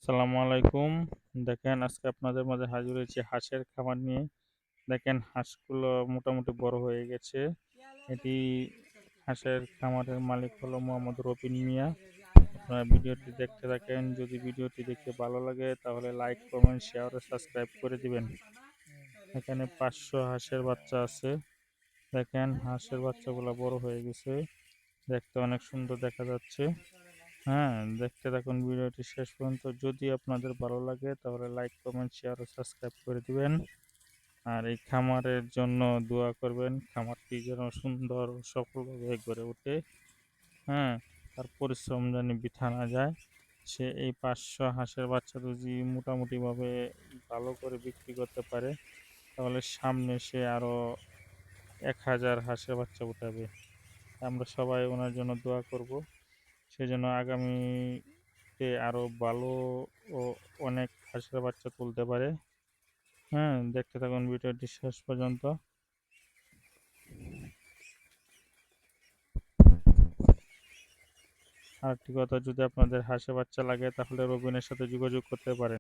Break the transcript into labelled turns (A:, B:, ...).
A: আসসালামু আলাইকুম। দেখেন আজকে আপনাদের মাঝে হাজির হয়েছি হাঁসের খামার নিয়ে। দেখেন হাঁসগুলো মোটামুটি বড় হয়ে গেছে। এটি হাঁসের খামারের মালিক হলো মোহাম্মদ রবিন মিয়া। আপনারা ভিডিওটি দেখতে থাকেন। যদি ভিডিওটি দেখে ভালো লাগে তাহলে লাইক, কমেন্ট, শেয়ার ও সাবস্ক্রাইব করে দিবেন। এখানে 500 হাঁসের বাচ্চা আছে। দেখেন হাঁসের বাচ্চাগুলো বড় হয়ে গেছে। দেখতে অনেক সুন্দর দেখা যাচ্ছে। হ্যাঁ, দেখতে থাকুন ভিডিওটি শেষ পর্যন্ত। যদি আপনাদের ভালো লাগে তাহলে লাইক, কমেন্ট, শেয়ার ও সাবস্ক্রাইব করে দিবেন। আর এই খামারের জন্য দোয়া করবেন, খামারটি যেন সুন্দর ও সফলভাবে গড়ে ওঠে। হ্যাঁ, তার পরিশ্রম যেন বৃথা না যায়। সে এই 500 হাঁসের বাচ্চা যদি মোটামুটিভাবে ভালো করে বিক্রি করতে পারে তাহলে সামনে সে আরো 1000 হাঁসের বাচ্চা উঠাবে। আমরা সবাই ওনার জন্য দোয়া করব। সেজন্য আগামীতে আরো ভালো ও অনেক হাঁসের বাচ্চা তুলতে পারে। হ্যাঁ, দেখতে থাকুন ভিডিওটি শেষ পর্যন্ত। আরেকটি কথা, যদি আপনাদের হাঁসের বাচ্চা লাগে তাহলে রবিনের সাথে যোগাযোগ করতে পারেন।